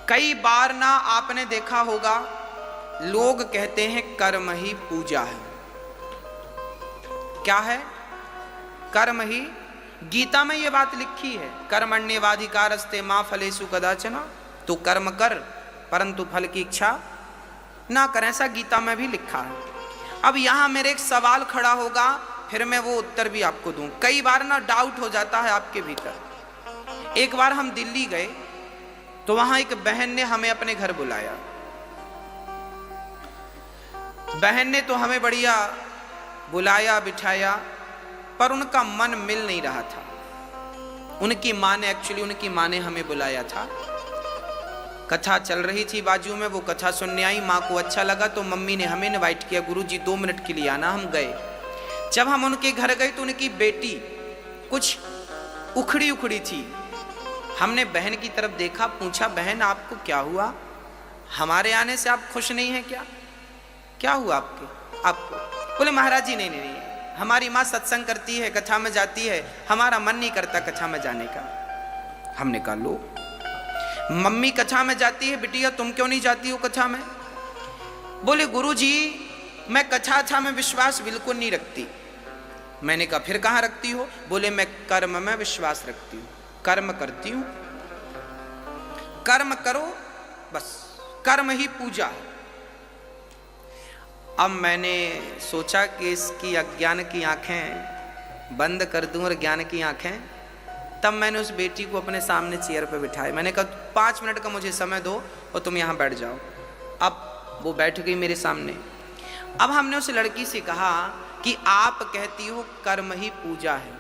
कई बार ना आपने देखा होगा लोग कहते हैं कर्म ही पूजा है। क्या है? कर्म ही। गीता में ये बात लिखी है, कर्मण्येवाधिकारस्ते मा फलेषु कदाचन। तो कर्म कर परंतु फल की इच्छा ना कर, ऐसा गीता में भी लिखा है। अब यहां मेरे एक सवाल खड़ा होगा, फिर मैं वो उत्तर भी आपको दूं। कई बार ना डाउट हो जाता है आपके भीतर। एक बार हम दिल्ली गए तो वहां एक बहन ने हमें अपने घर बुलाया। बहन ने तो हमें बढ़िया बुलाया बिठाया, पर उनका मन मिल नहीं रहा था। उनकी माँ ने हमें बुलाया था। कथा चल रही थी बाजू में, वो कथा सुनने आई। माँ को अच्छा लगा तो मम्मी ने हमें इनवाइट किया, गुरुजी 2 मिनट के लिए आना। हम गए। जब हम उनके घर गए तो उनकी बेटी कुछ उखड़ी उखड़ी थी। हमने बहन की तरफ देखा, पूछा बहन आपको क्या हुआ? हमारे आने से आप खुश नहीं हैं क्या? क्या हुआ आपको? बोले महाराज जी नहीं, हमारी माँ सत्संग करती है, कथा में जाती है, हमारा मन नहीं करता कथा में जाने का। हमने कहा लो, मम्मी कथा में जाती है, बिटिया तुम क्यों नहीं जाती हो कथा में? बोले गुरुजी मैं कथा में विश्वास बिल्कुल नहीं रखती। मैंने कहा फिर कहाँ रखती हो? बोले मैं कर्म में विश्वास रखती हूँ, कर्म करती हूँ। कर्म करो बस, कर्म ही पूजा है। अब मैंने सोचा कि इसकी अज्ञान की आंखें बंद कर दूं और ज्ञान की आंखें। तब मैंने उस बेटी को अपने सामने चेयर पे बिठाया। मैंने कहा 5 मिनट का मुझे समय दो और तुम यहाँ बैठ जाओ। अब वो बैठ गई मेरे सामने। अब हमने उस लड़की से कहा कि आप कहती हो कर्म ही पूजा है।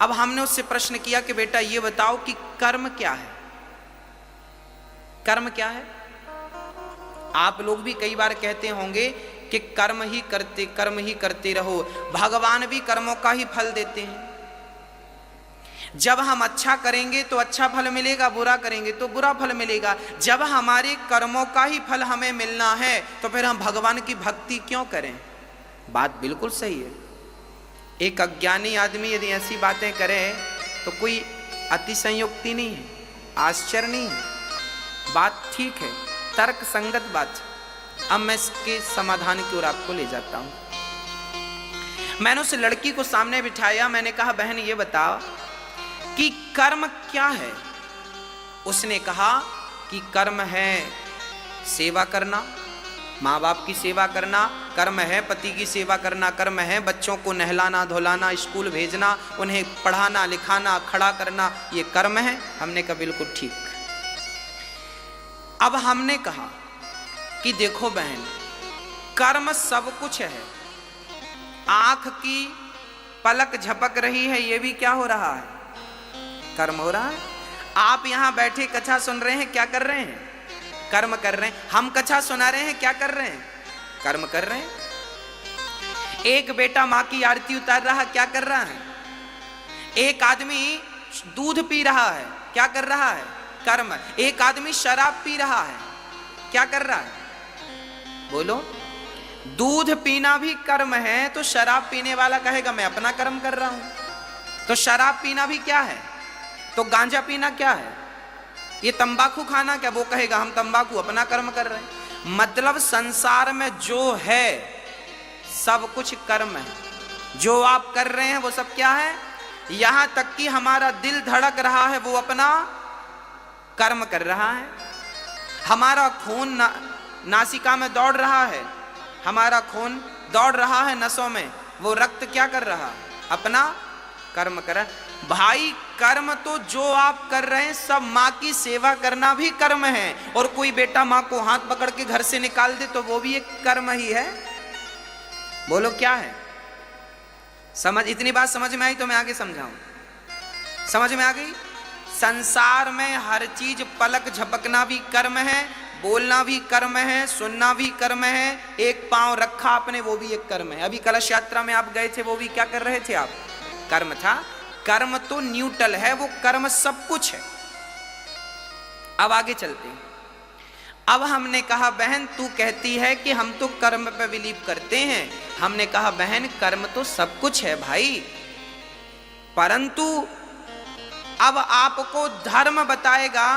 अब हमने उससे प्रश्न किया कि बेटा ये बताओ कि कर्म क्या है? कर्म क्या है? आप लोग भी कई बार कहते होंगे कि कर्म ही करते रहो। भगवान भी कर्मों का ही फल देते हैं। जब हम अच्छा करेंगे तो अच्छा फल मिलेगा, बुरा करेंगे तो बुरा फल मिलेगा। जब हमारे कर्मों का ही फल हमें मिलना है तो फिर हम भगवान की भक्ति क्यों करें? बात बिल्कुल सही है। एक अज्ञानी आदमी यदि ऐसी बातें करे तो कोई अतिशयोक्ति नहीं है, आश्चर्य नहीं है, बात ठीक है, तर्क संगत बात है। अब मैं इसके समाधान की ओर आपको ले जाता हूं। मैंने उस लड़की को सामने बिठाया। मैंने कहा बहन ये बताओ कि कर्म क्या है? उसने कहा कि कर्म है सेवा करना, माँ बाप की सेवा करना, कर्म है पति की सेवा करना, कर्म है बच्चों को नहलाना धुलाना, स्कूल भेजना, उन्हें पढ़ाना लिखाना, खड़ा करना, ये कर्म है। हमने कहा बिल्कुल ठीक। अब हमने कहा कि देखो बहन, कर्म सब कुछ है। आंख की पलक झपक रही है, ये भी क्या हो रहा है? कर्म हो रहा है। आप यहां बैठे कथा सुन रहे हैं, क्या कर रहे हैं? कर्म कर रहे हैं। हम कथा सुना रहे हैं, क्या कर रहे हैं? कर्म कर रहे हैं। एक बेटा मां की आरती उतार रहा, क्या कर रहा है? एक आदमी दूध पी रहा है, क्या कर रहा है? कर्म। एक आदमी शराब पी रहा है, क्या कर रहा है? बोलो। दूध पीना भी कर्म है, तो शराब पीने वाला कहेगा मैं अपना कर्म कर रहा हूं। तो शराब पीना भी क्या है? तो गांजा पीना क्या है? ये तंबाकू खाना क्या? वो कहेगा हम तंबाकू अपना कर्म कर रहे हैं। मतलब संसार में जो है सब कुछ कर्म है। जो आप कर रहे हैं वो सब क्या है? यहां तक कि हमारा दिल धड़क रहा है, वो अपना कर्म कर रहा है। हमारा खून नासिका में दौड़ रहा है, हमारा खून दौड़ रहा है नसों में, वो रक्त क्या कर रहा है? अपना कर्म कर रहा है। भाई कर्म तो जो आप कर रहे हैं सब, माँ की सेवा करना भी कर्म है। और कोई बेटा माँ को हाथ पकड़ के घर से निकाल दे तो वो भी एक कर्म ही है। बोलो क्या है? समझ, इतनी बात समझ में आई तो मैं आगे समझाऊं। समझ में आ गई? संसार में हर चीज, पलक झपकना भी कर्म है, बोलना भी कर्म है, सुनना भी कर्म है, एक पांव रखा आपने वो भी एक कर्म है। अभी कलश यात्रा में आप गए थे, वो भी क्या कर रहे थे आप? कर्म था। कर्म तो न्यूट्रल है, वो कर्म सब कुछ है। अब आगे चलते हैं। अब हमने कहा बहन तू कहती है कि हम तो कर्म पे बिलीव करते हैं। हमने कहा बहन कर्म तो सब कुछ है भाई, परंतु अब आपको धर्म बताएगा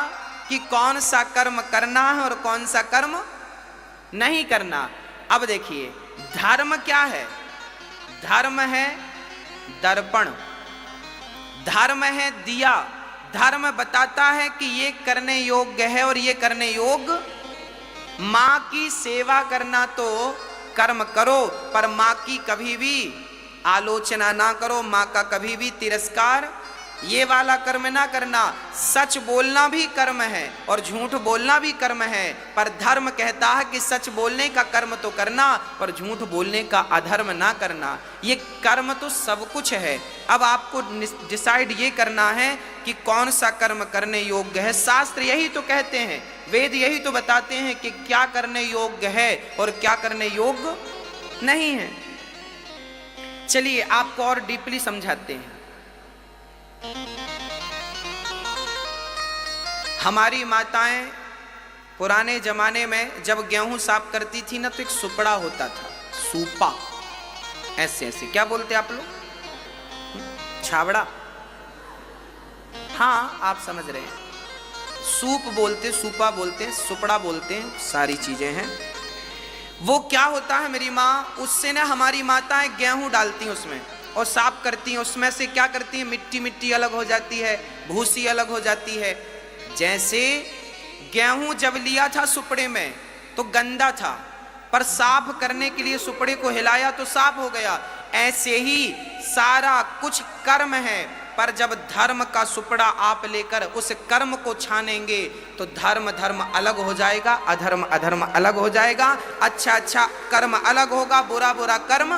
कि कौन सा कर्म करना है और कौन सा कर्म नहीं करना। अब देखिए धर्म क्या है? धर्म है दर्पण, धर्म है दिया। धर्म बताता है कि ये करने योग्य है और ये करने योग्य। माँ की सेवा करना तो कर्म करो, पर माँ की कभी भी आलोचना ना करो, माँ का कभी भी तिरस्कार ये वाला कर्म ना करना। सच बोलना भी कर्म है और झूठ बोलना भी कर्म है, पर धर्म कहता है कि सच बोलने का कर्म तो करना, पर झूठ बोलने का अधर्म ना करना। ये कर्म तो सब कुछ है। अब आपको डिसाइड ये करना है कि कौन सा कर्म करने योग्य है। शास्त्र यही तो कहते हैं, वेद यही तो बताते हैं कि क्या करने योग्य है और क्या करने योग्य नहीं है। चलिए आपको और डीपली समझाते हैं। हमारी माताएं पुराने जमाने में जब गेहूं साफ करती थी ना, तो एक सुपड़ा होता था, सूपा, ऐसे ऐसे, क्या बोलते आप लोग? छावड़ा? हाँ आप समझ रहे हैं, सूप बोलते, सूपा बोलते, सुपड़ा बोलते हैं, सारी चीजें हैं। वो क्या होता है मेरी माँ, उससे ना हमारी माताएं गेहूं डालती हैं उसमें और साफ करती हैं। उसमें से क्या करती हैं, मिट्टी मिट्टी अलग हो जाती है, भूसी अलग हो जाती है। जैसे गेहूं जब लिया था सुपड़े में तो गंदा था, पर साफ करने के लिए सुपड़े को हिलाया तो साफ हो गया। ऐसे ही सारा कुछ कर्म है, पर जब धर्म का सुपड़ा आप लेकर उस कर्म को छानेंगे तो धर्म धर्म अलग हो जाएगा, अधर्म अधर्म अलग हो जाएगा, अच्छा अच्छा कर्म अलग होगा, बुरा बुरा कर्म।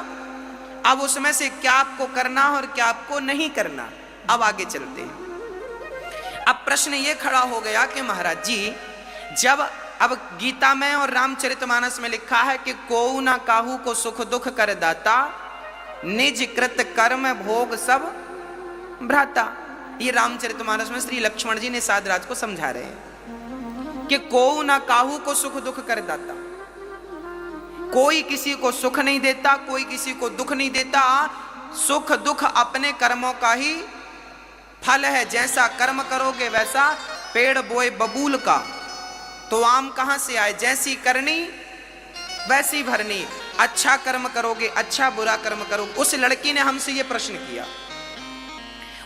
अब उसमें से क्या आपको करना और क्या आपको नहीं करना। अब आगे चलते हैं। अब प्रश्न ये खड़ा हो गया कि महाराज जी, जब अब गीता में और रामचरितमानस में लिखा है कि कोऊ ना काहू को सुख दुख कर दाता, निज कृत कर्म भोग सब भ्राता। ये रामचरितमानस में श्री लक्ष्मण जी ने साधराज को समझा रहे हैं कि कोऊ ना काहू को सुख दुख कर दाता। कोई किसी को सुख नहीं देता, कोई किसी को दुख नहीं देता। सुख दुख अपने कर्मों का ही फल है। जैसा कर्म करोगे वैसा, पेड़ बोए बबूल का तो आम कहां से आए, जैसी करनी वैसी भरनी। अच्छा कर्म करोगे अच्छा, बुरा कर्म करोगे। उस लड़की ने हमसे यह प्रश्न किया।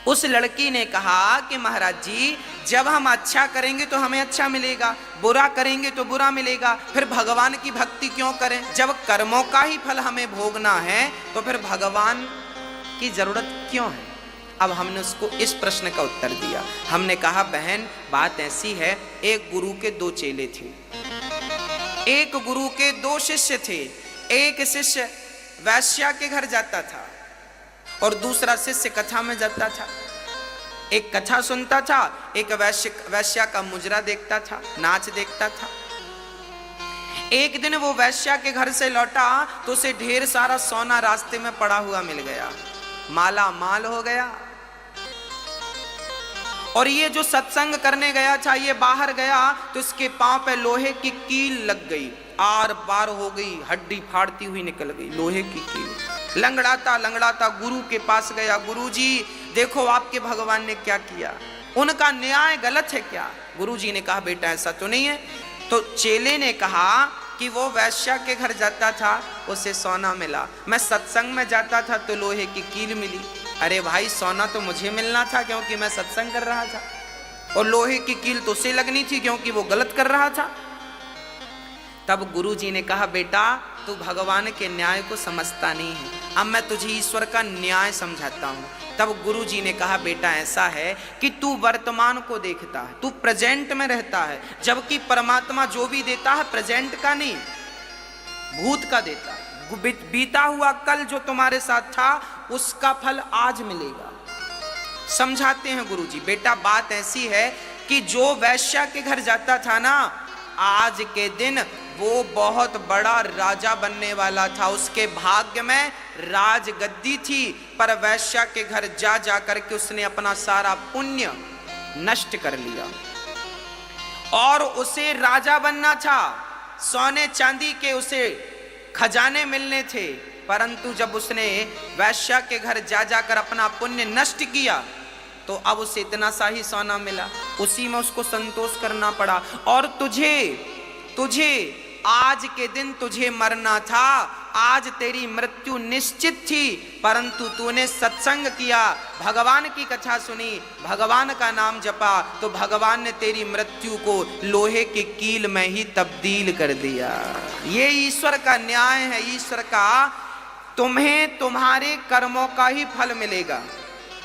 उस लड़की ने कहा कि महाराज जी, जब हम अच्छा करेंगे तो हमें अच्छा मिलेगा, बुरा करेंगे तो बुरा मिलेगा, फिर भगवान की भक्ति क्यों करें? जब कर्मों का ही फल हमें भोगना है तो फिर भगवान की जरूरत क्यों है? अब हमने उसको इस प्रश्न का उत्तर दिया। हमने कहा बहन बात ऐसी है, एक गुरु के दो चेले थे, एक गुरु के दो शिष्य थे। एक शिष्य वैश्या के घर जाता था और दूसरा शिष्य कथा में जाता था। एक कथा सुनता था, एक वैश्या का मुजरा देखता था, नाच देखता था। एक दिन वो वैश्या के घर से लौटा तो उसे ढेर सारा सोना रास्ते में पड़ा हुआ मिल गया, माला माल हो गया। और ये जो सत्संग करने गया था, ये बाहर गया तो इसके पांव पे लोहे की कील लग गई, आर पार हो गई, हड्डी फाड़ती हुई निकल गई, लोहे की कील। लंगड़ाता लंगड़ाता गुरु के पास गया, गुरु जी देखो आपके भगवान ने क्या किया, उनका न्याय गलत है क्या? गुरु जी ने कहा बेटा ऐसा तो नहीं है। तो चेले ने कहा कि वो वैश्या के घर जाता था, उसे सोना मिला, मैं सत्संग में जाता था तो लोहे की कील मिली। अरे भाई सोना तो मुझे मिलना था क्योंकि मैं सत्संग कर रहा था, और लोहे की कील तो उसे लगनी थी क्योंकि वो गलत कर रहा था। तब गुरु जी ने कहा बेटा तू भगवान के न्याय को समझता नहीं है, अब मैं तुझे ईश्वर का न्याय समझाता हूं। तब गुरु जी ने कहा बेटा ऐसा है कि तू वर्तमान को देखता है, तू प्रेजेंट में रहता है, जबकि परमात्मा जो भी देता है प्रेजेंट का नहीं भूत का देता है। बीता हुआ कल जो तुम्हारे साथ था उसका फल आज मिलेगा। समझाते हैं गुरु जी, बेटा बात ऐसी है कि जो वैश्या के घर जाता था ना, आज के दिन वो बहुत बड़ा राजा बनने वाला था, उसके भाग्य में राजगद्दी थी, पर वैश्या के घर जा जा करके उसने अपना सारा पुण्य नष्ट कर लिया। और उसे राजा बनना था, सोने चांदी के उसे खजाने मिलने थे, परंतु जब उसने वैश्या के घर जा जाकर अपना पुण्य नष्ट किया तो अब उसे इतना सा ही सोना मिला, उसी में उसको संतोष करना पड़ा। और तुझे आज के दिन तुझे मरना था, आज तेरी मृत्यु निश्चित थी, परंतु तूने सत्संग किया, भगवान की कथा सुनी, भगवान का नाम जपा, तो भगवान ने तेरी मृत्यु को लोहे के कील में ही तब्दील कर दिया। ये ईश्वर का न्याय है, ईश्वर का। तुम्हें तुम्हारे कर्मों का ही फल मिलेगा,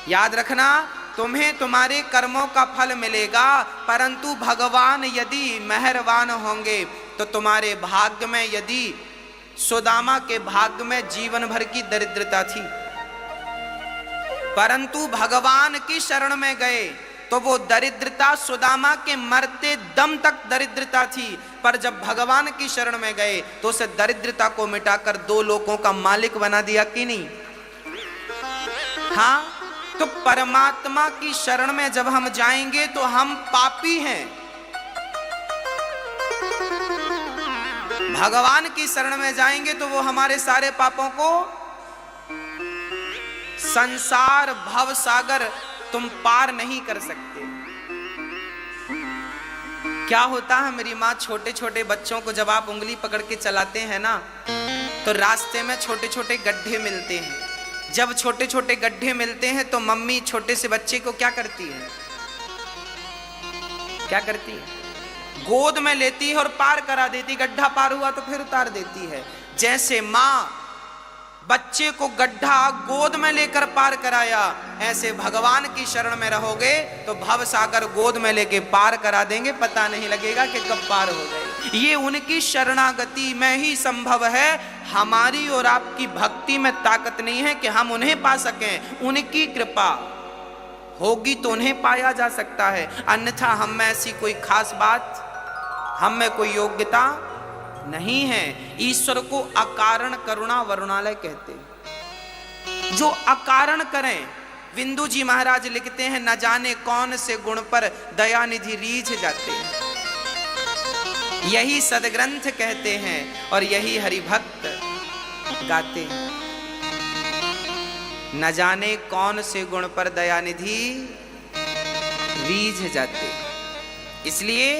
याद रखना, तुम्हें तुम्हारे कर्मों का फल मिलेगा, परंतु भगवान यदि मेहरबान होंगे तो तुम्हारे भाग्य में, यदि सुदामा के भाग्य में जीवन भर की दरिद्रता थी, परंतु भगवान की शरण में गए तो वो दरिद्रता सुदामा के मरते दम तक दरिद्रता थी, पर जब भगवान की शरण में गए तो उस दरिद्रता को मिटाकर 2 लोकों का मालिक बना दिया कि नहीं? हाँ, तो परमात्मा की शरण में जब हम जाएंगे तो हम पापी हैं, भगवान की शरण में जाएंगे तो वो हमारे सारे पापों को, संसार भव सागर तुम पार नहीं कर सकते। क्या होता है, मेरी माँ छोटे छोटे बच्चों को जब आप उंगली पकड़ के चलाते हैं ना, तो रास्ते में छोटे छोटे गड्ढे मिलते हैं। जब छोटे छोटे गड्ढे मिलते हैं तो मम्मी छोटे से बच्चे को क्या करती है? क्या करती है? गोद में लेती है और पार करा देती। गड्ढा पार हुआ तो फिर उतार देती है। जैसे माँ बच्चे को गड्ढा गोद में लेकर पार कराया, ऐसे भगवान की शरण में रहोगे तो भव सागर गोद में लेके पार करा देंगे, पता नहीं लगेगा कि कब पार हो गए। ये उनकी शरणागति में ही संभव है। हमारी और आपकी भक्ति में ताकत नहीं है कि हम उन्हें पा सकें। उनकी कृपा होगी तो उन्हें पाया जा सकता है, अन्यथा हम में ऐसी कोई खास बात, हम में कोई योग्यता नहीं है। ईश्वर को अकारण करुणा वरुणालय कहते हैं, जो अकारण करें। बिंदु जी महाराज लिखते हैं, न जाने कौन से गुण पर दयानिधि रीझ जाते हैं, यही सदग्रंथ कहते हैं और यही हरिभक्त गाते हैं। न जाने कौन से गुण पर दयानिधि रीझ जाते, इसलिए